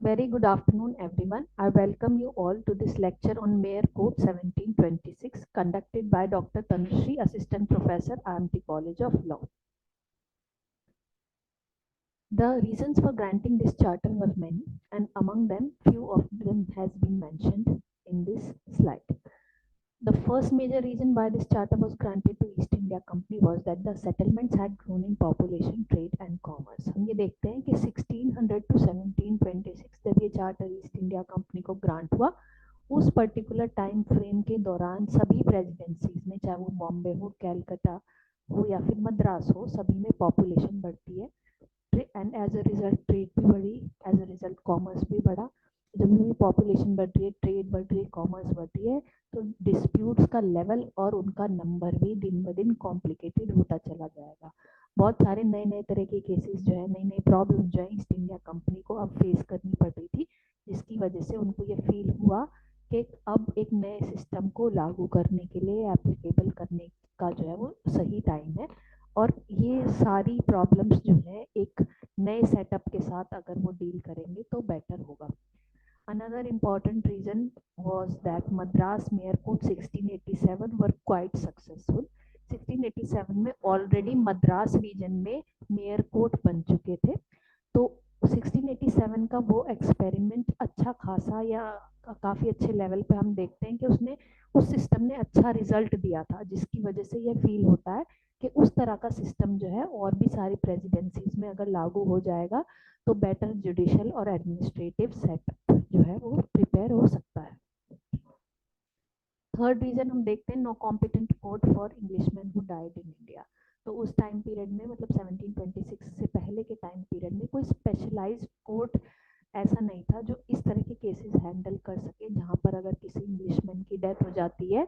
Very good afternoon, everyone. I welcome you all to this lecture on Mayor Code 1726 conducted by Dr. Tanushree, Assistant Professor, IMT College of Law. The reasons for granting this charter were many, and among them, few of them has been mentioned in this slide. The first major reason why this charter was granted to East India Company was that the settlements had grown in population, trade and commerce. हम ये देखते हैं कि 1600 to 1726 जब ये charter east India company को grant हुआ, उस पर्टिकुलर टाइम फ्रेम के दौरान सभी प्रेसिडेंसीज में, चाहे वो बॉम्बे हो, कैलकाटा हो या फिर मद्रास हो, सभी में पॉपुलेशन बढ़ती है and as a result trade भी बढ़ी, एज अ रिजल्ट कॉमर्स भी बढ़ा. जब भी पॉपुलेशन बढ़ रही है, ट्रेड बढ़ रही है, कॉमर्स बढ़ रही है, तो डिस्प्यूट्स का लेवल और उनका नंबर भी दिन ब दिन कॉम्प्लिकेटेड होता चला जाएगा. बहुत सारे नए नए तरह के केसेस जो है, नई नई प्रॉब्लम जो है ईस्ट इंडिया कंपनी को अब फेस करनी पड़ रही थी, जिसकी वजह से उनको ये फील हुआ कि अब एक नए सिस्टम को लागू करने के लिए, एप्लीकेबल करने का जो है वो सही टाइम है. और ये सारी प्रॉब्लम्स जो है एक नए सेटअप के साथ अगर वो डील करेंगे तो बेटर होगा. Another important reason was that Madras Mayor Code 1687 were quite successful. 1687 में ऑलरेडी मद्रास रीजन में मेयर कोर्ट बन चुके थे, तो 1687 का वो एक्सपेरिमेंट अच्छा खासा या काफ़ी अच्छे लेवल पे हम देखते हैं कि उसने उस सिस्टम ने अच्छा रिजल्ट दिया था, जिसकी वजह से ये फील होता है कि उस तरह का सिस्टम जो है और भी सारी प्रेसिडेंसीज में अगर लागू हो जाएगा तो बेटर जुडिशियल और एडमिनिस्ट्रेटिव सेटअप जो है वो प्रिपेयर हो सकता है. थर्ड रीजन हम देखते हैं, no competent court for Englishman who died in India. तो उस टाइम पीरियड में, मतलब 1726 से पहले के टाइम पीरियड में कोई स्पेशलाइज्ड कोर्ट ऐसा नहीं था जो इस तरह के केसेस हैंडल कर सके, जहां पर अगर किसी इंग्लिशमैन की डेथ हो जाती है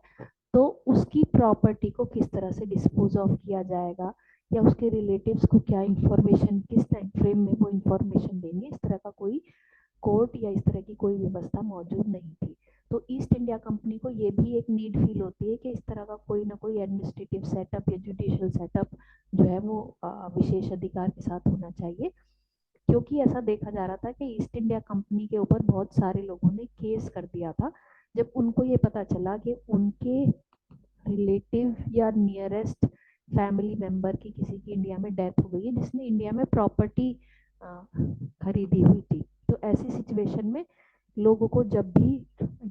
तो उसकी प्रॉपर्टी को किस तरह से डिस्पोज ऑफ किया जाएगा, या उसके रिलेटिव्स को क्या इंफॉर्मेशन, किस टाइम फ्रेम में वो इंफॉर्मेशन देंगे, इस तरह का कोई कोर्ट या इस तरह की कोई व्यवस्था मौजूद नहीं थी. तो ईस्ट इंडिया कंपनी को ये भी एक नीड फील होती है कि इस तरह का कोई ना कोई एडमिनिस्ट्रेटिव सेटअप या जुडिशियल सेटअप जो है वो विशेष अधिकार के साथ होना चाहिए, क्योंकि ऐसा देखा जा रहा था कि ईस्ट इंडिया कंपनी के ऊपर बहुत सारे लोगों ने केस कर दिया था जब उनको ये पता चला कि उनके रिलेटिव या नियरेस्ट फैमिली मेंबर की, किसी की इंडिया में डेथ हो गई है जिसने इंडिया में प्रॉपर्टी खरीदी हुई थी. तो ऐसी सिचुएशन में लोगों को जब भी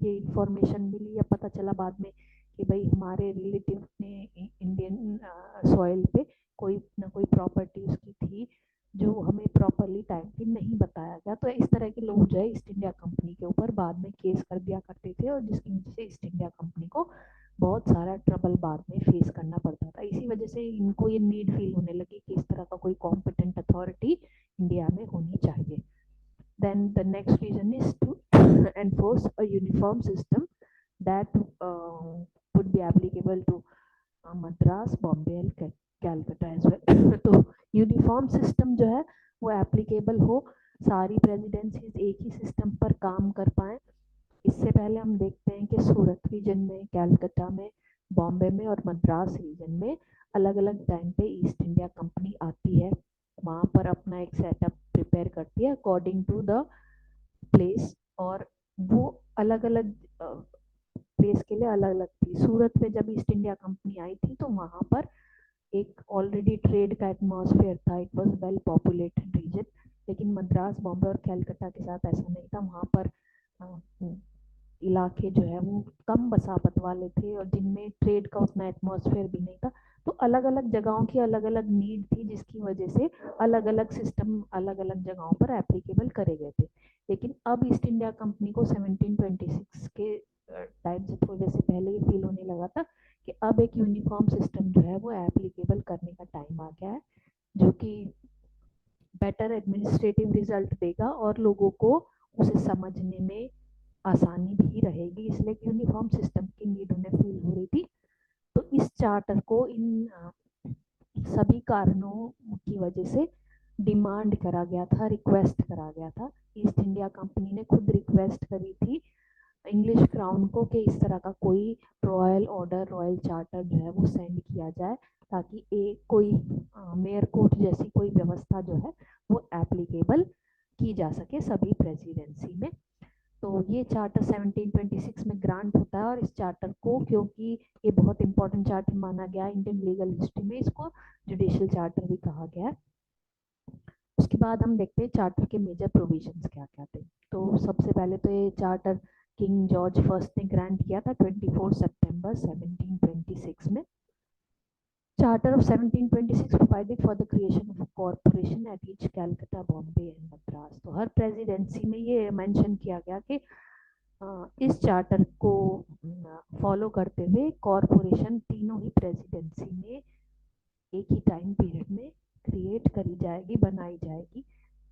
ये इंफॉर्मेशन मिली या पता चला बाद में कि भाई हमारे रिलेटिव ने इंडियन सॉइल पे कोई ना कोई प्रॉपर्टी उसकी थी जो हमें प्रॉपरली टाइम पे नहीं बताया गया, तो इस तरह के लोग जो है ईस्ट इंडिया कंपनी के ऊपर बाद में केस कर दिया करते थे, और जिसकी वजह से ईस्ट इंडिया कंपनी को बहुत सारा ट्रबल बाद में फेस करना पड़ता था. इसी वजह से इनको ये नीड फील होने लगी कि इस तरह का कोई कॉम्पिटेंट अथॉरिटी इंडिया में होनी चाहिए. Then the next reason is to enforce a uniform system that would be applicable to Madras, Bombay and Calcutta as well. तो यूनिफॉर्म सिस्टम जो है वो एप्लीकेबल हो, सारी प्रेसिडेंसीज एक ही सिस्टम पर काम कर पाए. इससे पहले हम देखते हैं कि सूरत रीजन में, कैलकाटा में, बॉम्बे में और मद्रास रीजन में अलग अलग टाइम पे ईस्ट इंडिया कंपनी आती है, वहाँ पर अपना एक सेटअप प्रिपेयर करती है अकॉर्डिंग टू द प्लेस, और वो अलग अलग प्लेस के लिए अलग अलग थी. सूरत में जब ईस्ट इंडिया कंपनी आई थी तो वहाँ पर एक ऑलरेडी ट्रेड का एटमॉस्फेयर था, it was well populated region. लेकिन मद्रास, बॉम्बे और कैलकाटा के साथ ऐसा नहीं था, वहाँ पर इलाके जो है वो कम बसावट वाले थे और जिनमें ट्रेड का उतना एटमॉस्फेयर भी नहीं था. तो अलग अलग जगहों की अलग अलग नीड थी, जिसकी वजह से अलग अलग सिस्टम अलग अलग जगहों पर एप्लीकेबल करे गए थे. लेकिन अब ईस्ट इंडिया कंपनी को 1726 के टाइम से थोड़े से पहले ही फील होने लगा था कि अब एक यूनिफॉर्म सिस्टम जो है वो एप्लीकेबल करने का टाइम आ गया है, जो कि बेटर एडमिनिस्ट्रेटिव रिजल्ट देगा और लोगों को उसे समझने में आसानी भी रहेगी, इसलिए यूनिफॉर्म सिस्टम की नीड उन्हें फील हो रही थी. तो इस चार्टर को इन सभी कारणों की वजह से डिमांड करा गया था, रिक्वेस्ट करा गया था. ईस्ट इंडिया कंपनी ने खुद रिक्वेस्ट करी थी इंग्लिश क्राउन को कि इस तरह का कोई रॉयल ऑर्डर, रॉयल चार्टर जो है वो सेंड किया जाए, ताकि एक कोई मेयर कोर्ट जैसी कोई व्यवस्था जो है वो एप्लीकेबल की जा सके सभी प्रेसिडेंसी में। तो ये चार्टर 1726 में ग्रांट होता है, और इस चार्टर को, क्योंकि ये बहुत इंपॉर्टेंट चार्टर माना गया इंडियन लीगल हिस्ट्री में, इसको जुडिशियल चार्टर भी कहा गया है। उसके बाद हम देखते हैं चार्टर के मेजर प्रोविजंस क्या क्या थे। तो सबसे पहले तो ये चार्टर किंग जॉर्ज फर्स्ट ने ग्रांट किया था 24 सितंबर 1726 में। Charter of 1726 provided for the creation of a corporation at each Calcutta, Bombay and Madras। तो हर प्रेसिडेंसी में ये मेंशन किया गया कि इस चार्टर को फॉलो करते हुए कॉरपोरेशन तीनों ही प्रेसिडेंसी में एक ही टाइम पीरियड में क्रिएट करी जाएगी, बनाई जाएगी,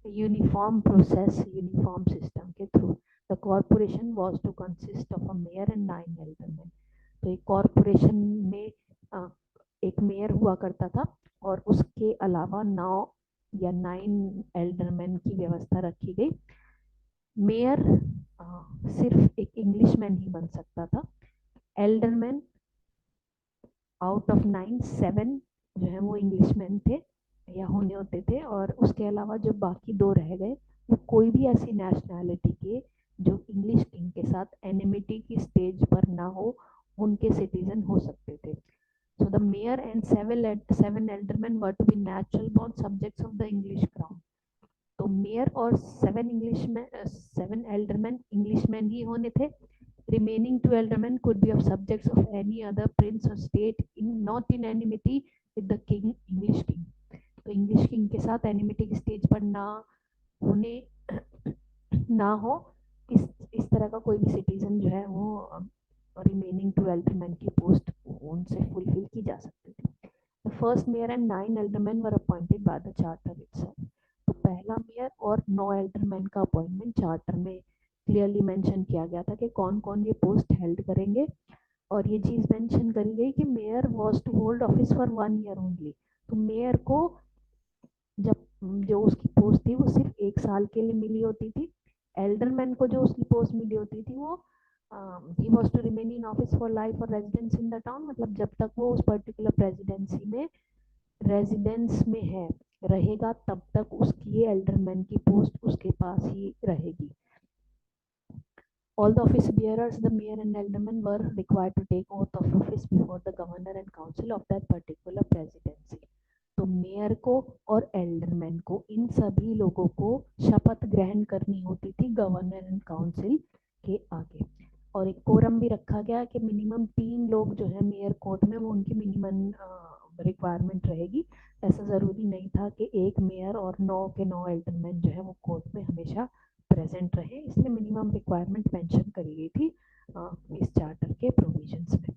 यूनिफॉर्म प्रोसेस, यूनिफॉर्म सिस्टम के through. The corporation was to consist of a mayor and 9 aldermen. तो एक कॉरपोरेशन में एक मेयर हुआ करता था, और उसके अलावा 9 या 9 एल्डरमैन की व्यवस्था रखी गई। मेयर सिर्फ एक इंग्लिशमैन ही बन सकता था। एल्डरमैन आउट ऑफ 9 7 जो है वो इंग्लिशमैन थे या होने होते थे, और उसके अलावा जो बाकी 2 रह गए वो कोई भी ऐसी नेशनैलिटी के जो इंग्लिश किंग के साथ एनिमिटी की स्टेज पर ना हो, उनके सिटीजन हो सकते थे। So the mayor and 7 aldermen were to be natural born subjects of the English crown। तो मेयर और 7 aldermen इंग्लिशमैन ही होने थे। Remaining 2 aldermen could be of subjects of any other prince or state in not in enmity with the king, English king। तो English king के साथ एनिमिटी की stage पर ना होने ना हो, इस तरह का कोई भी सिटीजन जो है वो रिमेनिंग 2 aldermen की पोस्ट उनसे फुलफिल की जा सकती थी। The first mayor and 9 aldermen were appointed by the charter itself। तो पहला मेयर और 9 aldermen का अपॉइंटमेंट चार्टर में क्लियरली मेंशन किया गया था कि कौन कौन ये पोस्ट हेल्ड करेंगे, और ये चीज मेंशन करी गई कि mayor was to hold office for 1 year only. तो मेयर को जब जो उसकी पोस्ट थी वो सिर्फ 1 साल के लिए मिली होती थी। एल्डरमैन को जो उसकी पोस्ट मिली होती थी वो ही was to remain in office for life और रेजिडेंस इन द टाउन, मतलब जब तक वो उस पर्टिकुलर प्रेसिडेंसी में रेजिडेंस में है रहेगा तब तक उसकी एल्डरमैन की पोस्ट उसके पास ही रहेगी। All the office bearers, the mayor and aldermen, were required to take oath of office before the governor and council of that particular presidency। तो मेयर को और एल्डरमैन को, इन सभी लोगों को शपथ ग्रहण करनी होती थी गवर्नर एंड काउंसिल के आगे। और एक कोरम भी रखा गया कि मिनिमम 3 लोग जो है मेयर कोर्ट में, वो उनकी मिनिमम रिक्वायरमेंट रहेगी। ऐसा ज़रूरी नहीं था कि एक मेयर और 9 के 9 एल्डरमैन जो है वो कोर्ट में हमेशा प्रेजेंट रहे, इसलिए मिनिमम रिक्वायरमेंट मेंशन करी गई थी इस चार्टर के प्रोविजंस में।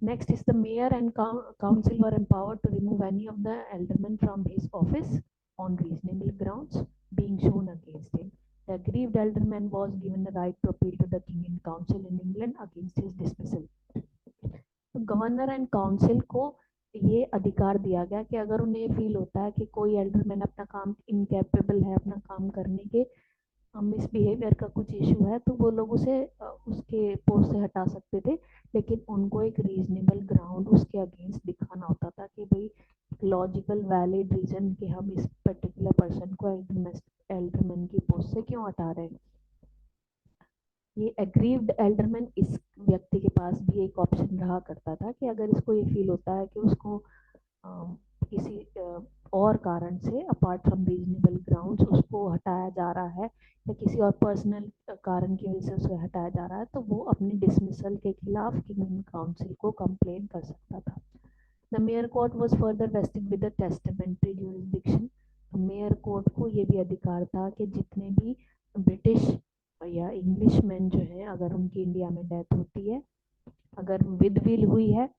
Next is the mayor and council were empowered to remove any of the alderman from his office on reasonable grounds being shown against him। The aggrieved alderman was given the right to appeal to the king in council in England against his dismissal। तो governor and council को ये अधिकार दिया गया कि अगर उन्हें feel होता है कि कोई एल्डरमैन अपना काम इनकेपेबल है अपना काम करने के, मिसबिहेवियर का कुछ इशू है, तो वो लोग उसे उसके पोस्ट से हटा सकते थे, लेकिन उनको एक रीजनेबल ग्राउंड उसके अगेंस्ट दिखाना होता था कि भाई लॉजिकल वैलिड रीजन कि हम इस पर्टिकुलर पर्सन को एल्डरमैन की पोस्ट से क्यों हटा रहे हैं। ये एग्रीव्ड एल्डरमैन, इस व्यक्ति के पास भी एक ऑप्शन रहा करता था कि अगर इसको ये फील होता है कि उसको किसी और कारण से अपार्ट फ्रॉम रीजनेबल ग्राउंड्स उसको हटाया जा रहा है या किसी और पर्सनल कारण की वजह से उसे हटाया जा रहा है, तो वो अपने डिसमिसल के खिलाफ किंग काउंसिल को कंप्लेन कर सकता था। The mayor court was further wasted with the testamentary jurisdiction. तो मेयर कोर्ट को ये भी अधिकार था कि जितने भी ब्रिटिश या इंग्लिश मैन जो है, अगर उनकी इंडिया में डेथ होती है, अगर विद विल हुई है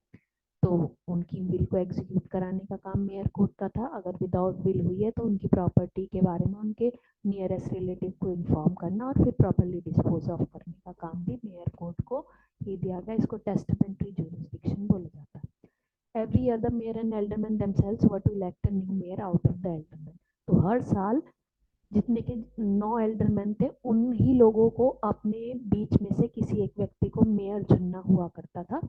तो उनकी विल को एग्जीक्यूट कराने का काम मेयर कोर्ट का था। अगर विदाउट विल हुई है तो उनकी प्रॉपर्टी के बारे में उनके नियरेस्ट रिलेटिव को इन्फॉर्म करना और फिर प्रॉपर्ली डिस्पोज ऑफ करने का काम भी मेयर कोर्ट को ही दिया गया। इसको टेस्टामेंट्री ज्यूरिसडिक्शन बोला जाता है। Every year the mayor and aldermen themselves were to elect a new mayor out of the aldermen. तो हर साल जितने के 9 एल्डरमैन थे उन ही लोगों को अपने बीच में से किसी एक व्यक्ति को मेयर चुनना हुआ करता था,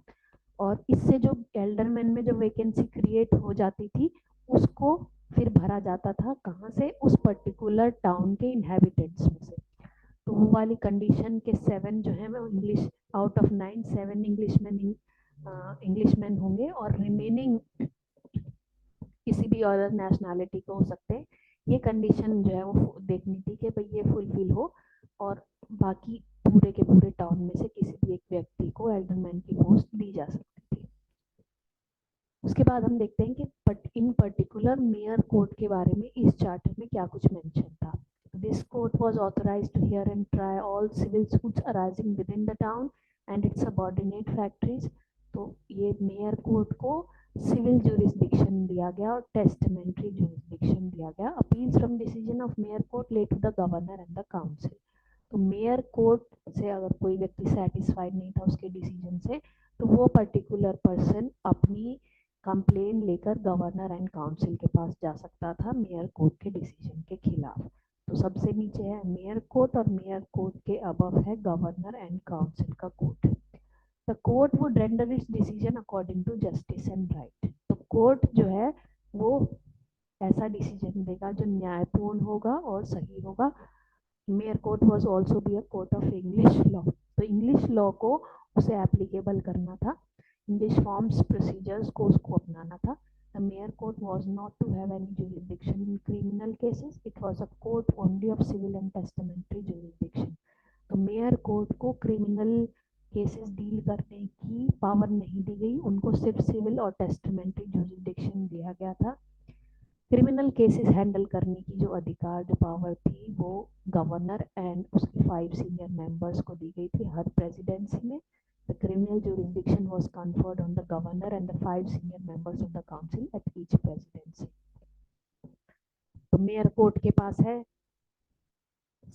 और इससे जो एल्डरमैन में जो वैकेंसी क्रिएट हो जाती थी उसको फिर भरा जाता था कहाँ से, उस पर्टिकुलर टाउन के इनहेबिटेंट्स में से। तो वो वाली कंडीशन के 7 जो है वो इंग्लिश, आउट ऑफ 9 7 इंग्लिशमैन होंगे और रिमेनिंग किसी भी और नेशनैलिटी को हो सकते हैं। ये कंडीशन जो है वो देखनी थी कि भाई ये फुलफिल हो, और बाकी पूरे के पूरे टाउन में से किसी भी एक व्यक्ति को एल्डरमैन की पोस्ट दी जा सकती थी। उसके बाद हम देखते हैं कि इन पर्टिकुलर मेयर कोर्ट के बारे में इस चार्टर में क्या कुछ मेंशन था। This court was authorised to hear and try all civil suits arising within the town and its subordinate factories. तो ये मेयर कोर्ट को सिविल जुरिस्डिक्शन दिया गया और टेस्टामेंट्री जुरिस्डिक्शन दिया गया। Appeals from decision of mayor court let to the governor and the council. तो mayor कोर्ट से अगर कोई व्यक्ति सेटिस्फाइड नहीं था उसके डिसीजन से, तो वो पर्टिकुलर पर्सन अपनी कंप्लेन लेकर गवर्नर एंड काउंसिल के पास जा सकता था मेयर कोर्ट के डिसीजन के खिलाफ। तो सबसे नीचे है मेयर कोर्ट और मेयर कोर्ट के अबव है गवर्नर एंड काउंसिल का court. The court would render its decision according to justice and right. तो कोर्ट जो है वो ऐसा डिसीजन देगा जो न्यायपूर्ण होगा और सही होगा। Mayor court was also be a court of English law. तो इंग्लिश लॉ को उसे एप्लीकेबल करना था, इंग्लिश फॉर्म्स प्रोसीजर्स को उसको अपनाना था। The mayor court was not to have any jurisdiction in criminal cases. It was a court only of civil and testamentary jurisdiction. तो मेयर कोर्ट को क्रिमिनल केसेस डील करने की पावर नहीं दी गई, उनको सिर्फ सिविल और टेस्टामेंट्री जुरिस्डिक्शन दिया गया था। क्रिमिनल केसेस हैंडल करने की जो अधिकार, जो पावर थी, वो गवर्नर एंड उसके 5 सीनियर मेंबर्स को दी गई थी हर प्रेसिडेंसी में। The criminal jurisdiction was conferred on the governor and the 5 senior members of the council at each presidency. तो मेयर कोर्ट के पास है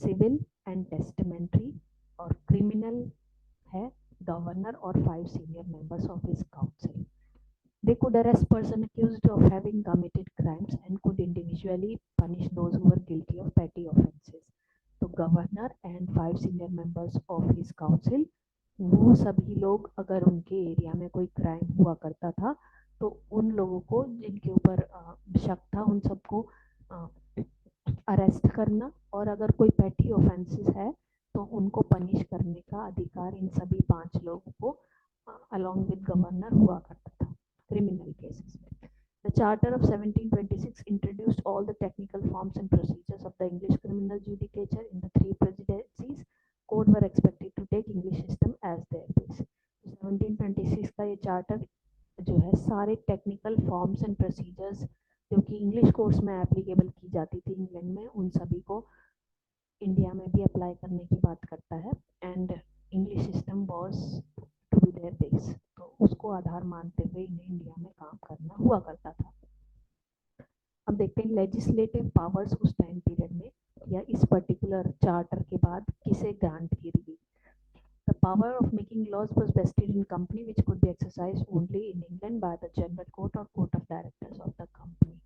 सिविल एंड टेस्टामेंट्री, और क्रिमिनल है गवर्नर और 5 senior members of his council. They could arrest person accused of having committed crimes and could individually punish those who were guilty of petty offenses. तो governor and 5 senior members of his council, वो सभी लोग, अगर उनके area में कोई crime हुआ करता था तो उन लोगों को जिनके ऊपर शक था उन सबको अरेस्ट करना, और अगर कोई पेटी ऑफेंसेस है तो उनको पनिश करने का अधिकार इन सभी 5 लोगों को अलॉन्ग विद गवर्नर हुआ करता था criminal cases. The Charter of 1726 introduced all the technical forms and procedures of the English criminal judicature in the 3 presidencies. Court were expected to take English system as their base. 1726 का ये charter जो है सारे technical forms and procedures जो कि English course में applicable की जाती थी इंग्लैंड में, उन सभी को इंडिया में भी अप्लाई करने की बात करता है। And English system was to be their base, तो उसको आधार मानते हुए इन्हें इंडिया में काम करना हुआ करता था। अब देखते हैं लेजिस्लेटिव पावर्स उस टाइम पीरियड में या इस पर्टिकुलर चार्टर के बाद किसे ग्रांट की गई। The power of making laws was vested in company which could be exercised only in England by the general court or court of directors of the company.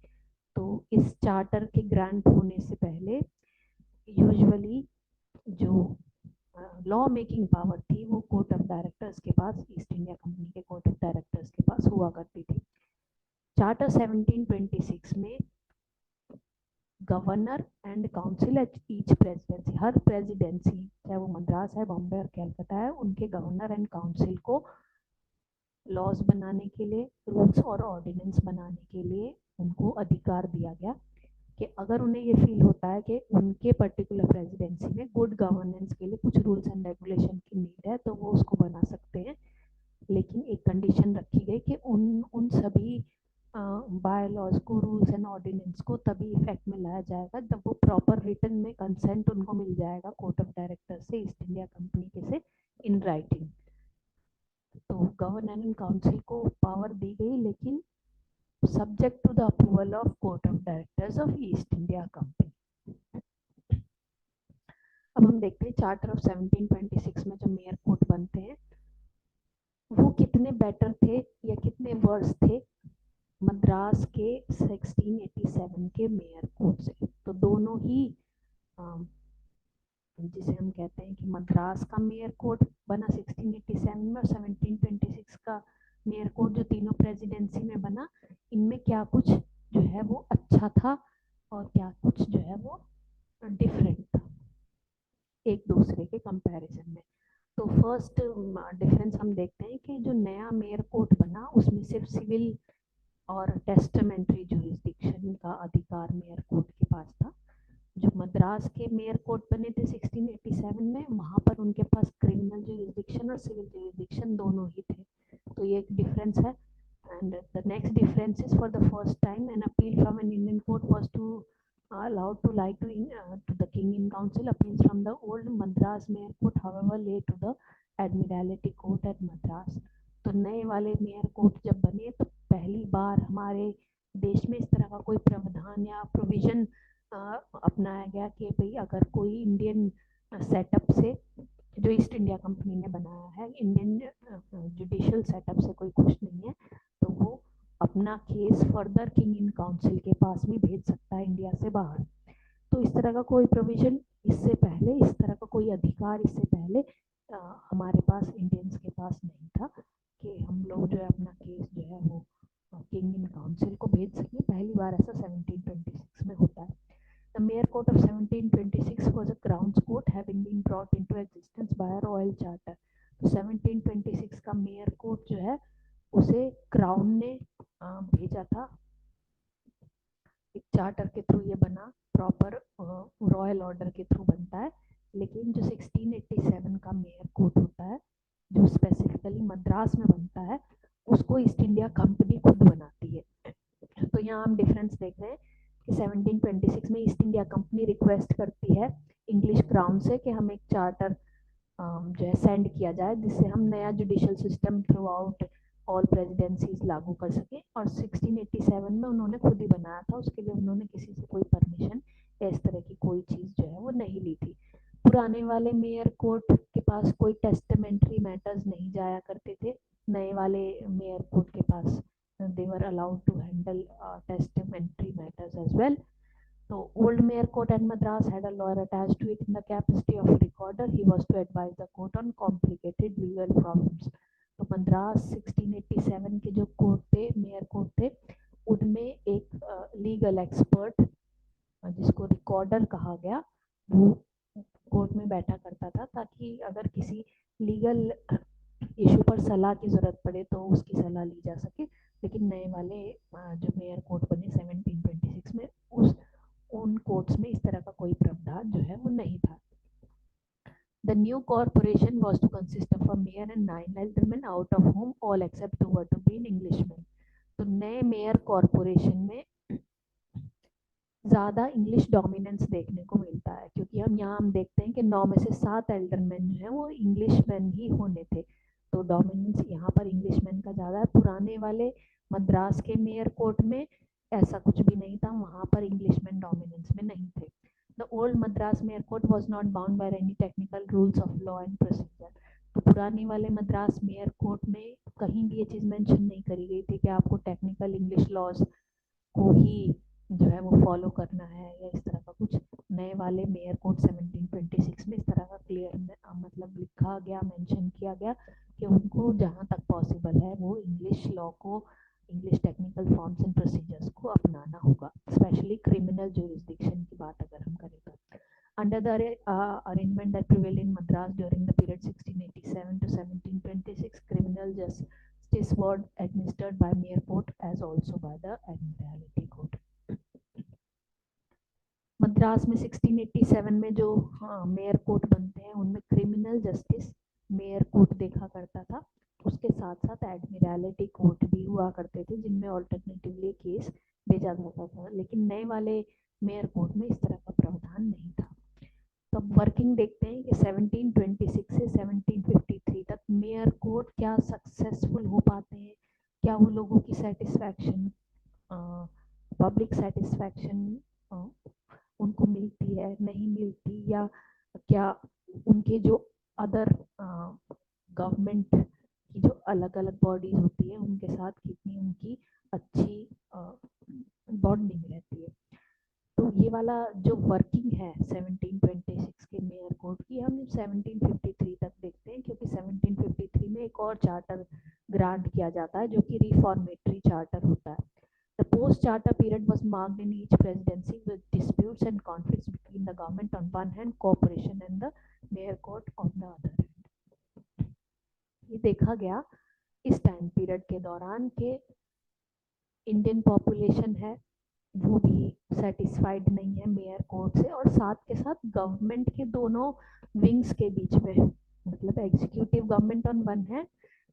तो इस चार्टर के grant होने से पहले यूजुअली जो law making power थी वो court of directors के पास, ईस्ट इंडिया कंपनी के कोर्ट ऑफ डायरेक्टर्स के पास हुआ करती थी। चार्टर 1726 में governor and council at each presidency, her presidency चाहे वो मद्रास है, बॉम्बे और कैलकाटा है, उनके गवर्नर एंड काउंसिल को लॉज बनाने के लिए, रूल्स और ऑर्डिनेंस बनाने के लिए उनको अधिकार दिया गया कि अगर उन्हें ये फील होता है कि उनके पर्टिकुलर प्रेसिडेंसी में गुड गवर्नेंस के लिए कुछ रूल्स एंड रेगुलेशन की नीड है तो वो उसको बना सकते हैं। लेकिन एक कंडीशन रखी गई कि उन सभी बाय लॉज को, रूल्स एंड ऑर्डिनेंस को तभी इफेक्ट में लाया जाएगा जब वो प्रॉपर रिटन में कंसेंट उनको मिल जाएगा कोर्ट ऑफ डायरेक्टर से, ईस्ट इंडिया कंपनी के से, इन राइटिंग। तो गवर्नर एंड काउंसिल को पावर दी गई, लेकिन subject to the approval of court of directors of East India Company. अब हम देखते हैं चार्टर ऑफ 1726 में जो मेयर कोर्ट बनते हैं वो कितने बेटर थे या कितने वर्स थे मद्रास के 1687 के मेयर कोर्ट से। तो दोनों ही जिसे हम कहते हैं कि मद्रास का मेयर कोर्ट बना 1687 में और 1726 का मेयर कोर्ट जो तीनों प्रेसिडेंसी में बना, इनमें क्या कुछ जो है वो अच्छा था और क्या कुछ जो है वो डिफरेंट था एक दूसरे के कंपैरिजन में। तो फर्स्ट डिफरेंस हम देखते हैं कि जो नया मेयर कोर्ट बना उसमें सिर्फ सिविल और टेस्टामेंट्री जुरिस्डिक्शन का अधिकार मेयर कोर्ट के पास था। जो मद्रास के मेयर कोर्ट बने थे 1687 में, वहां पर उनके पास क्रिमिनल जुरिस्डिक्शन और सिविल जुरिस्डिक्शन दोनों ही थे। तो ये एक डिफरेंस है। And the next difference is, for the first time an appeal from an Indian court was to allowed to lie to the king in council. Appeals from the old Madras mayor court however lay to the admiralty court at Madras. तो नए वाले mayor court जब बने तो पहली बार हमारे देश में इस तरह का कोई प्रावधान या प्रोविजन अपनाया गया कि भाई अगर कोई इंडियन सेटअप से, जो ईस्ट इंडिया कंपनी ने बनाया है, इंडियन जुडिशियल सेटअप से कोई खुश नहीं है, तो वो अपना case further king in council के पास भी भेज सकता है इंडिया से बाहर। तो इस तरह का कोई प्रोविजन इससे पहले, इस तरह का कोई अधिकार इससे पहले हमारे पास इंडियंस के पास नहीं था कि हम लोग जो है अपना केस जो है वो किंग इन काउंसिल को भेज सके। पहली बार ऐसा 1726 में होता है। The Mayor Court of 1726 was a Crown's Court having been brought into existence by a royal charter. तो 1726 का मेयर कोर्ट जो है उसे क्राउन ने भेजा था, एक चार्टर के थ्रू ये बना, प्रॉपर रॉयल ऑर्डर के थ्रू बनता है। लेकिन जो 1687 का मेयर कोर्ट होता है, जो स्पेसिफिकली मद्रास में बनता है, उसको ईस्ट इंडिया कंपनी खुद बनाती है। तो यहाँ हम डिफरेंस देख रहे हैं कि 1726 में ईस्ट इंडिया कंपनी रिक्वेस्ट करती है इंग्लिश क्राउन से कि हमें एक चार्टर जो है सेंड किया जाए जिससे हम नया judicial system through out all presidencies लागू कर सके। और 1687 में उन्होंने खुद ही बनाया था, उसके लिए उन्होंने किसी से कोई परमिशन या इस तरह की कोई चीज जो है वो नहीं ली थी। पुराने वाले मेयर कोर्ट के पास कोई टेस्टामेंट्री मैटर्स नहीं जाया करते थे, नए वाले मेयर कोर्ट के पास they were allowed to handle testamentary matters as well. So old mayor court at Madras had a lawyer attached to it in the capacity of a recorder. He was to advise the court on complicated legal problems. तो मद्रास 1687 के जो court थे, mayor court थे, उनमें एक legal expert जिसको recorder कहा गया, वो कोर्ट में बैठा करता था ताकि अगर किसी लीगल इशू पर सलाह की जरूरत पड़े तो उसकी सलाह ली जा सके। लेकिन नए वाले जो मेयर कोर्ट बने 1726 में, उन कोर्ट्स में इस तरह का कोई प्रावधान जो है वो नहीं था। The new corporation was to consist of a mayor and 9 aldermen, out of whom all except 2 were to be Englishmen. तो नए मेयर कॉरपोरेशन में ज्यादा इंग्लिश डोमिनेंस देखने को मिलता है, क्योंकि हम देखते हैं कि 9 में से 7 एल्डरमैन जो है वो इंग्लिशमैन ही होने थे। तो डोमिनेंस यहाँ पर इंग्लिशमैन का ज्यादा है। पुराने वाले मद्रास के मेयर कोर्ट में ऐसा कुछ भी नहीं था, वहां पर इंग्लिशमैन डोमिनेंस में नहीं थे। The old Madras mayor court was not bound by any technical rules of law and procedure. तो पुराने वाले मद्रास मेयर कोर्ट में कहीं भी ये चीज मेंशन नहीं करी गई थी कि आपको टेक्निकल इंग्लिश लॉज को ही जो है वो फॉलो करना है या इस तरह का कुछ। नए वाले मेयर कोड 1726 में इस तरह का क्लियर मतलब लिखा गया, मेंशन किया गया कि उनको जहां तक पॉसिबल है वो इंग्लिश लॉ को, English technical forms and procedures को अपनाना होगा, स्पेशली क्रिमिनल जुरिस्डिक्शन की बात अगर हम करें तो। Under the arrangement that prevailed in Madras during the period 1687 to 1726, criminal justice was administered by Mayor Court as also by the Admiralty Court. Madras में 1687 में जो मेयर कोर्ट बनते हैं उनमें क्रिमिनल जस्टिस मेयर कोर्ट देखा करता था, उसके साथ साथ एडमिरलिटी कोर्ट भी हुआ करते थे जिनमें ऑल्टरनेटिवली केस भेजा जाता था। लेकिन नए वाले मेयर कोर्ट में इस तरह का प्रावधान नहीं था। तो अब वर्किंग देखते हैं कि 1726 से 1753 तक मेयर कोर्ट क्या सक्सेसफुल हो पाते हैं, क्या वो लोगों की सेटिस्फैक्शन, पब्लिक सेटिस्फैक्शन उनको मिलती है, नहीं मिलती, या क्या उनके जो अदर गवर्नमेंट की जो अलग अलग बॉडीज होती है उनके साथ कितनी उनकी अच्छी बॉन्डिंग रहती है। तो ये वाला जो वर्किंग है 1726 के मेयर कोर्ट की, हम 1753 तक देखते हैं, क्योंकि 1753 में एक और चार्टर ग्रांट किया जाता है जो कि रिफॉर्मेटरी चार्टर होता है। The post charter period was marked in each presidency with disputes and conflicts between the government on one hand, cooperation and the mayor court on the other hand. ये देखा गया इस टाइम पीरियड के दौरान के Indian population है वो भी सेटिस्फाइड नहीं है मेयर कोर्ट से, और साथ के साथ गवर्नमेंट के दोनों विंग्स के बीच में, मतलब executive government on one hand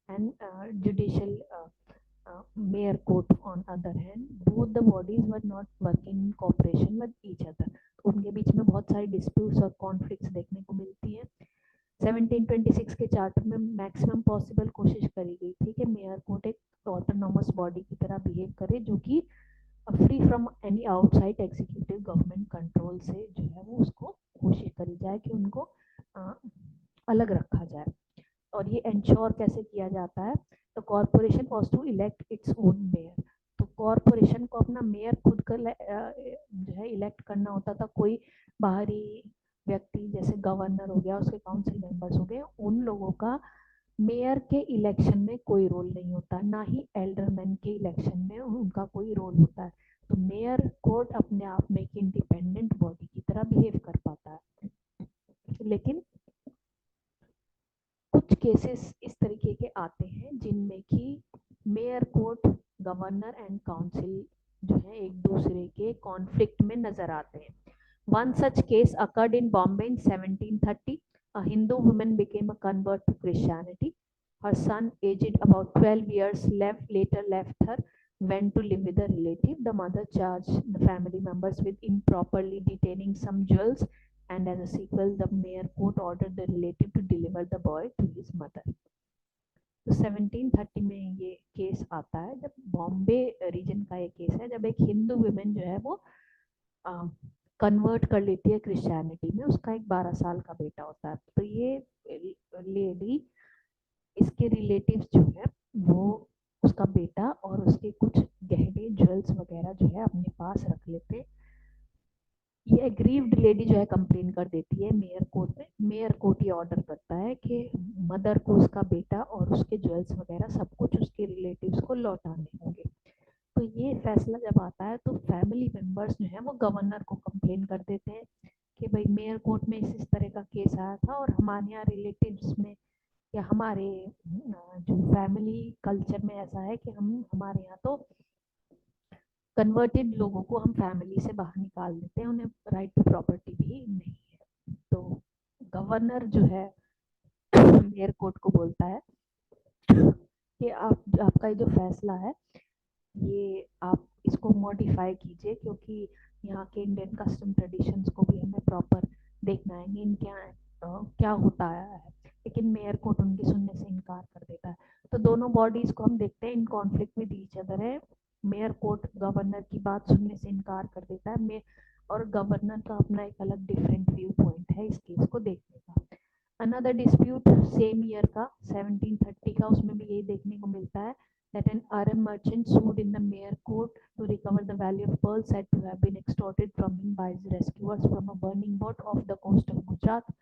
and judicial mayor court on other hand, both the bodies were not working in cooperation with each other. उनके बीच में बहुत सारी disputes और conflicts देखने को मिलती है। 1726 के चार्टर में मैक्सिमम पॉसिबल कोशिश करी गई थी कि मेयर कोर्ट एक ऑटोनोमस बॉडी की तरह बिहेव करे जो कि free from any outside executive government control से जो है वो उसको कोशिश करी जाए कि उनको अलग रखा जाए। और ये इंश्योर कैसे किया जाता है, तो corporation was to elect its own mayor. तो कॉरपोरेशन को अपना मेयर खुद कर जो है इलेक्ट करना होता था। कोई बाहरी व्यक्ति जैसे गवर्नर हो गया, उसके काउंसिल मेंबर्स हो गए, उन लोगों का मेयर के इलेक्शन में कोई रोल नहीं होता, ना ही एल्डरमैन के इलेक्शन में उनका कोई रोल होता है। तो मेयर कोर्ट अपने आप में एक इंडिपेंडेंट बॉडी की तरह बिहेव कर पाता है। लेकिन कुछ केसेस इस तरीके के आते हैं जिनमें कि mayor court, governor and council जो है एक दूसरे के कॉन्फ्लिक्ट में नजर आते हैं। One such case occurred in Bombay in 1730. A Hindu woman became a convert to Christianity. Her son, aged about 12 years, later left her, went to live with a relative. The mother charged the family members with improperly detaining some jewels, and as a sequel, the mayor court ordered the relative to deliver the boy to his mother. तो 1730 में ये case आता है, जब Bombay reason का ये case है, जब एक हिंदू वुमेन जो है वो कन्वर्ट कर लेती है क्रिश्चियनिटी में। उसका एक 12 साल का बेटा होता है। तो ये लेडी, इसके रिलेटिव्स जो है वो उसका बेटा और उसके कुछ गहने, ज्वेल्स वगैरह जो है अपने पास रख लेते। ये एग्रीव्ड लेडी जो है कंप्लेन कर देती है मेयर कोर्ट में। मेयर कोर्ट ये ऑर्डर करता है कि मदर को उसका बेटा और उसके ज्वेल्स वगैरह सब कुछ उसके रिलेटिव्स को लौटाने होंगे। तो ये फैसला जब आता है तो फैमिली मेंबर्स जो है वो गवर्नर को कंप्लेन कर देते हैं कि भाई मेयर कोर्ट में इस तरह का केस आया था और हमारे यहाँ रिलेटिव्स में या हमारे जो फैमिली कल्चर में ऐसा है कि हमारे यहाँ तो कन्वर्टेड लोगों को हम फैमिली से बाहर निकाल देते हैं, उन्हें राइट टू प्रॉपर्टी भी नहीं है। तो गवर्नर जो है मेयर कोर्ट को बोलता है कि आपका ये जो फैसला है ये आप इसको मॉडिफाई कीजिए, क्योंकि यहाँ के इंडियन कस्टम ट्रेडिशंस को भी हमें प्रॉपर देखना है, इनके क्या होता है। लेकिन मेयर कोर्ट उनकी सुनने से इनकार कर देता है। तो दोनों बॉडीज को हम देखते हैं in conflict with each other है। मेयर कोर्ट गवर्नर की बात सुनने से इनकार कर देता है, और गवर्नर का अपना एक अलग डिफरेंट व्यू पॉइंट है इस केस को देखने का। अनदर डिस्प्यूट सेम ईयर का 1730 का, उसमें भी यही देखने को मिलता है that an Arab merchant sued in the mayor court to recover the value of pearls said to have been extorted from him by his rescuers from a burning boat off the coast of Gujarat.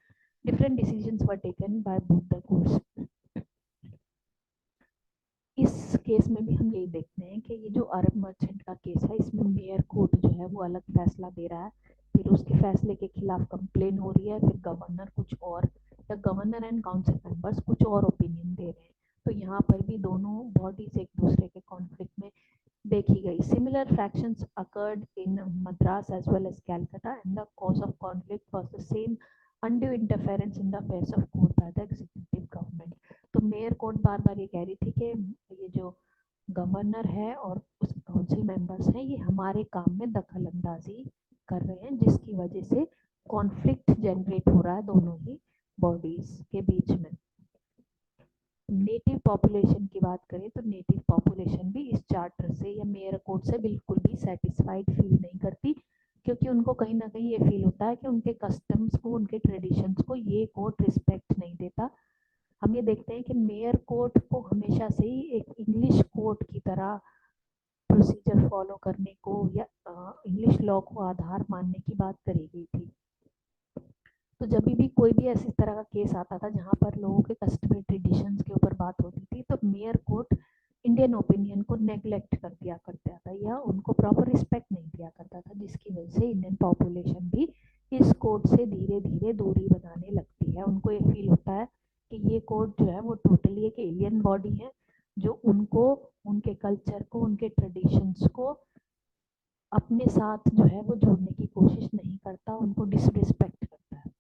Different decisions were taken by both the courts. इस case में भी हम यही देखते हैं कि ये जो अरब मर्चेंट का केस है, इसमें मेयर कोर्ट जो है वो अलग फैसला दे रहा है, फिर उसके फैसले के खिलाफ कंप्लेन हो रही है, फिर गवर्नर कुछ और या गवर्नर एंड काउंसिल मेंबर्स कुछ और ओपिनियन दे रहे हैं। तो यहाँ पर भी दोनों बॉडीज एक दूसरे के कॉन्फ्लिक्ट में देखी गई। Similar fractions occurred in Madras as well as Calcutta and the cause of conflict was the same undue interference in the affairs of court by the executive government. तो मेयर कोर्ट बार बार ये कह रही थी कि ये जो गवर्नर है और उसके काउंसिल मेंबर्स हैं ये हमारे काम में दखल अंदाजी कर रहे हैं, जिसकी वजह से कॉन्फ्लिक्ट जनरेट हो रहा है दोनों ही बॉडीज के बीच में। नेटिव पॉपुलेशन की बात करें तो नेटिव पॉपुलेशन भी इस चार्टर से या मेयर कोर्ट से बिल्कुल भी सेटिस्फाइड फील नहीं करती, क्योंकि उनको कहीं ना कहीं ये फील होता है कि उनके कस्टम्स को, उनके ट्रेडिशंस को ये कोर्ट रिस्पेक्ट नहीं देता। हम ये देखते हैं कि मेयर कोर्ट को हमेशा से ही एक इंग्लिश कोर्ट की तरह प्रोसीजर फॉलो करने को या इंग्लिश लॉ को आधार मानने की बात करी गई थी। तो जब भी कोई भी ऐसी तरह का केस आता था जहाँ पर लोगों के कस्टमरी ट्रेडिशंस के ऊपर बात होती थी, तो मेयर कोर्ट इंडियन ओपिनियन को नेग्लेक्ट कर दिया करता था या उनको प्रॉपर रिस्पेक्ट नहीं दिया करता था, जिसकी वजह से इंडियन पॉपुलेशन भी इस कोड से धीरे धीरे दूरी बनाने लगती है। उनको ये फील होता है कि ये कोड जो है वो टोटली एक एलियन बॉडी है, जो उनको, उनके कल्चर को, उनके ट्रेडिशंस को अपने साथ जो है वो जोड़ने की कोशिश नहीं करता, उनको डिसरिस्पेक्ट करता है।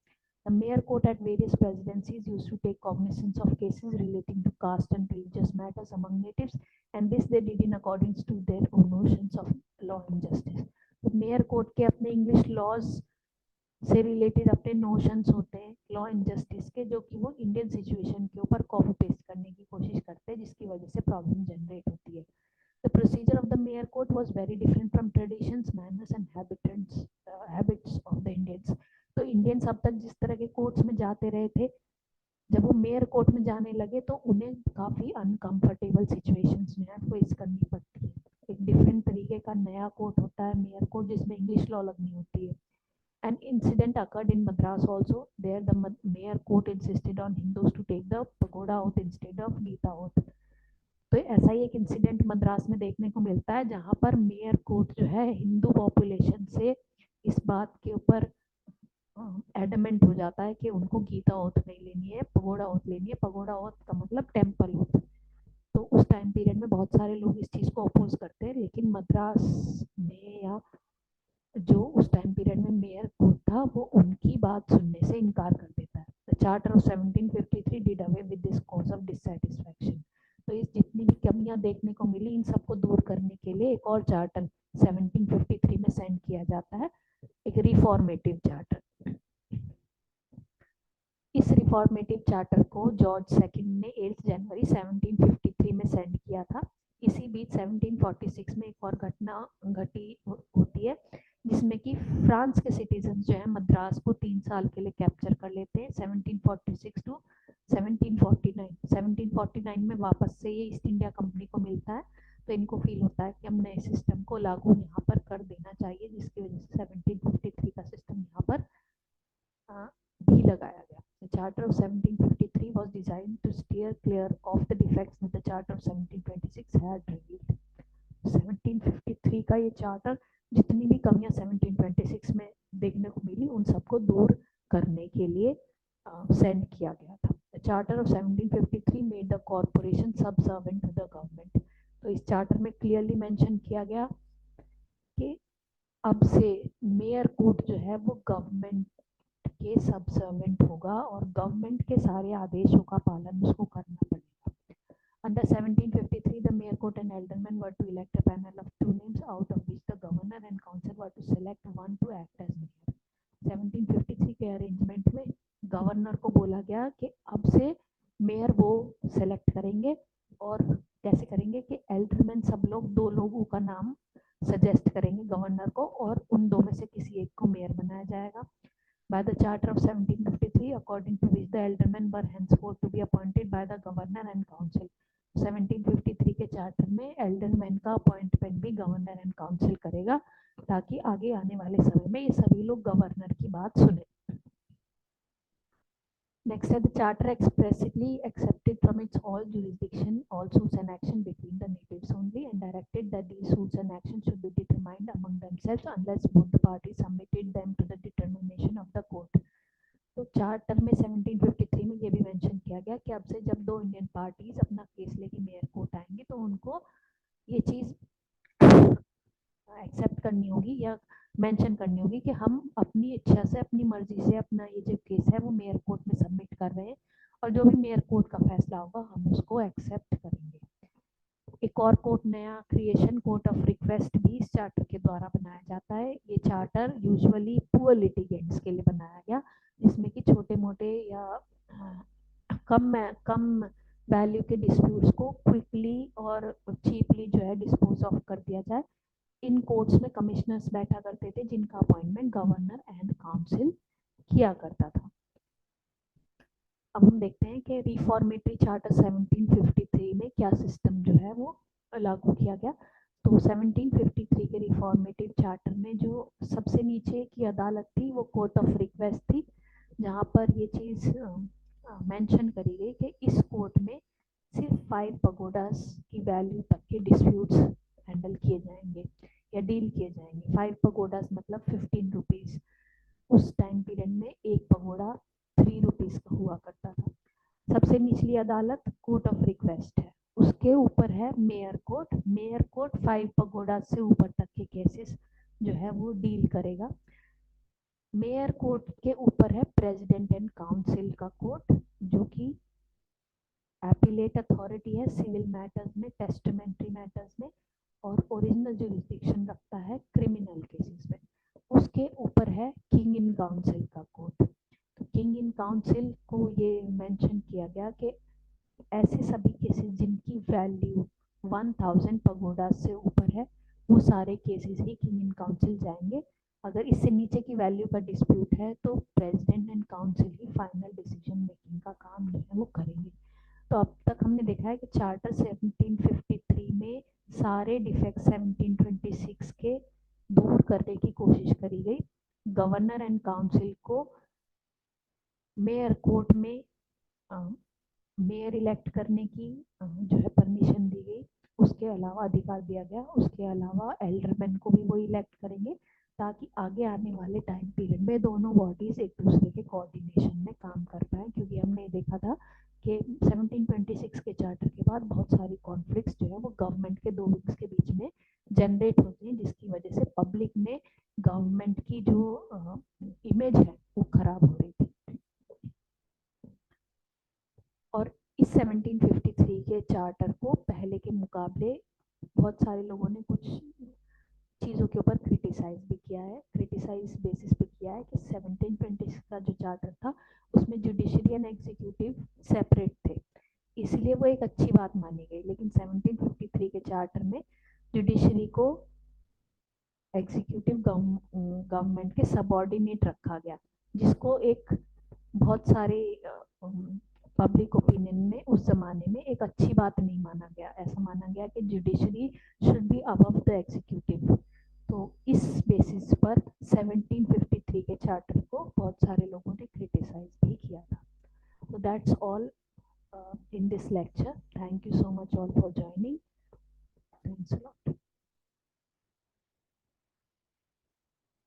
The mayor court at various presidencies used to take cognizance of cases relating to caste and religious matters among natives, and this they did in accordance to their own notions of law and justice. तो mayor court के अपने English laws से related अपने notions होते हैं law and justice के, जो कि वो इंडियन सिचुएशन के ऊपर कॉपी पेस्ट करने की कोशिश करते हैं, जिसकी वजह से प्रॉब्लम जनरेट होती है। The procedure of the mayor court was very different from traditions, manners and habits of the Indians. तो इंडियंस अब तक जिस तरह के कोर्ट्स में जाते रहे थे, जब वो मेयर कोर्ट में जाने लगे तो उन्हें काफी अनकंफर्टेबल सिचुएशंस जो है फेस करनी पड़ती है। एक डिफरेंट तरीके का नया कोर्ट होता है मेयर कोर्ट, जिसमें इंग्लिश लॉ लगनी होती है। An incident occurred in Madras also. There the mayor court insisted on Hindus to take the pagoda oath instead of Gita oath. तो ऐसा ही एक इंसिडेंट मद्रास में देखने को मिलता है, जहां पर मेयर कोर्ट जो है हिंदू पॉपुलेशन से इस बात के ऊपर एडमेंट हो जाता है कि उनको गीता ओथ नहीं लेनी है, पगोड़ा ओथ लेनी है। पगोड़ा ओथ का मतलब टेम्पल ओथ। तो उस टाइम पीरियड में बहुत सारे लोग इस चीज को अपोज करते हैं, लेकिन मद्रास में या जो उस टाइम पीरियड में मेयर कोर्ट था वो उनकी बात सुनने से इनकार कर देता है। The charter of 1753 did away with this cause of dissatisfaction. तो इस जितनी भी कमियां देखने को मिली, इन सबको दूर करने के लिए एक और चार्टर 1753 में सेंड किया जाता है, एक रिफॉर्मेटिव चार्टर। इस रिफॉर्मेटिव चार्टर को जॉर्ज सेकंड ने 8 जनवरी 1753 में सेंड किया था। इसी बीच 1746 में एक और घटना घटी होती है, जिसमें कि फ्रांस के सिटीजन जो है मद्रास को 3 साल के लिए कैप्चर कर लेते हैं। 1746 टू 1749 में वापस से ये ईस्ट इंडिया कंपनी को मिलता है, तो इनको फील होता है कि हम नए सिस्टम को लागू यहाँ पर कर देना चाहिए, जिसकी वजह से 1753 का सिस्टम यहाँ पर भी लगाया गया। The Charter of 1753 was designed to steer clear of the defects that the Charter of 1726 had revealed. 1753 का ये चार्टर जितनी भी कमियां 1726 में देखने को मिली, उन सबको दूर करने के लिए सेंड किया गया था। The Charter of 1753 made the corporation subservient to the government. तो इस चार्टर में क्लियरली मेंशन किया गया कि अब से मेयर कोर्ट जो है वो गवर्नमेंट के सबसर्वेंट होगा और गवर्नमेंट के सारे आदेशों का पालन उसको करना पड़ेगा। Under 1753, the mayor court and aldermen were to elect a panel of 2 names, out of which the governor and council were to select one to act as mayor. 1753 के अरेंजमेंट में गवर्नर को बोला गया कि अब से मेयर वो select करेंगे, और कैसे करेंगे कि एल्डरमैन सब लोग 2 लोगों का नाम सजेस्ट करेंगे गवर्नर को, और उन 2 में से किसी एक को मेयर बनाया जाएगा। By the Charter of 1753, according to which the aldermen were henceforth to be appointed by the governor and council. 1753 के चार्टर में एल्डरमैन का अपॉइंटमेंट भी गवर्नर एंड काउंसिल करेगा, ताकि आगे आने वाले समय में ये सभी लोग गवर्नर की बात सुने। Next, the charter expressly accepted from its all jurisdiction all suits and action between the natives only, and directed that these suits and actions should be determined among themselves unless both the parties submitted them to the determination of the court. तो charter में 1753 में ये भी mention किया गया कि अब से जब 2 इंडियन पार्टीज अपना केस लेके मेयर कोर्ट आएंगे तो उनको ये चीज एक्सेप्ट करनी होगी या मेंशन करनी होगी कि हम अपनी इच्छा से, अपनी मर्जी से अपना ये जो केस है वो मेयर कोर्ट में सबमिट कर रहे हैं, और जो भी मेयर कोर्ट का फैसला होगा हम उसको एक्सेप्ट करेंगे। एक और कोर्ट, नया क्रिएशन कोर्ट ऑफ रिक्वेस्ट, भी इस चार्टर के द्वारा बनाया जाता है। ये चार्टर यूजुअली पुअर लिटिगेंट्स के लिए बनाया गया, जिसमें कि छोटे मोटे या कम वैल्यू के डिस्प्यूट्स को क्विकली और चीपली जो है डिस्पोज ऑफ कर दिया जाए। इन कोर्ट्स में कमिश्नर्स बैठा करते थे, जिनका अपॉइंटमेंट गवर्नर एंड काउंसिल किया करता था। अब हम देखते हैं कि रिफॉर्मेटरी चार्टर 1753 में क्या सिस्टम जो है वो लागू किया गया। तो 1753 के रिफॉर्मेटिव चार्टर में जो सबसे नीचे की अदालत थी वो कोर्ट ऑफ रिक्वेस्ट थी, जहाँ पर ये चीज़ मेंशन करी गई कि इस कोर्ट में सिर्फ 5 पगोडास की वैल्यू तक के डिस्प्यूट्स हैंडल किए जाएंगे। या डील किए जाएंगे। 5 पगोडास मतलब 15 रुपीज। उस टाइम पीरियड में एक पगोड़ा 3 रुपीज का हुआ करता था। सबसे निचली अदालत कोर्ट ऑफ रिक्वेस्ट है, उसके ऊपर है mayor court. Mayor court 5 pagoda से ऊपर तक के केसेस जो है वो डील करेगा। मेयर कोर्ट के ऊपर है प्रेसिडेंट एंड काउंसिल का कोर्ट, जो कि एपीलेट अथॉरिटी है सिविल मैटर्स में, टेस्टामेंट्री मैटर्स में, और ओरिजिनल जुरिस्डिक्शन रखता है क्रिमिनल केसेस में। उसके ऊपर है किंग इन काउंसिल का कोर्ट। तो किंग इन काउंसिल को ये मेंशन किया गया कि ऐसे सभी केसेस जिनकी वैल्यू 1000 पगोडा से ऊपर है, वो सारे cases he king in council जाएंगे। अगर इससे नीचे की वैल्यू का डिस्प्यूट है तो president and council he final decision making का काम जो है वो करेंगे। तो अब तक हमने देखा है कि चार्टर 1753 में सारे डिफेक्ट 1726 के दूर करने की कोशिश करी गई। गवर्नर एंड काउंसिल को मेयर कोर्ट में मेयर इलेक्ट करने की जो है परमिशन दी गई। उसके अलावा अधिकार दिया गया, उसके अलावा एल्डरमैन को भी वो इलेक्ट करेंगे, ताकि आगे आने वाले टाइम पीरियड में दोनों बॉडीज एक दूसरे के कोऑर्डिनेशन में काम कर पाए। क्योंकि हमने देखा था कि 1726 के चार्टर के बाद बहुत सारी कॉन्फ्लिक्ट्स जो है वो गवर्नमेंट के दो विंग्स के बीच में जनरेट होती हैं, जिसकी वजह से पब्लिक में गवर्नमेंट की जो इमेज है वो खराब हो रही थी। और इस 1753 के चार्टर को पहले के मुकाबले बहुत सारे लोगों ने कुछ चीज़ों के ऊपर क्रिटिसाइज भी किया है। क्रिटिसाइज बेसिस पे किया है कि 1726 का जो चार्टर था उसमें जुडिशरी एंड एग्जीक्यूटिव सेपरेट थे, इसलिए वो एक अच्छी बात मानी गई। लेकिन 1753 के चार्टर में जुडिशरी को एग्जीक्यूटिव गवर्नमेंट के सबऑर्डिनेट रखा गया, जिसको एक बहुत सारे पब्लिक ओपिनियन में उस जमाने में एक अच्छी बात नहीं माना गया। ऐसा माना गया कि judiciary should be above the executive. तो इस बेसिस पर 1753 के चार्टर को बहुत सारे लोगों ने क्रिटिसाइज भी किया था। So that's all in this lecture. Thank you so much all for joining. Thanks a lot.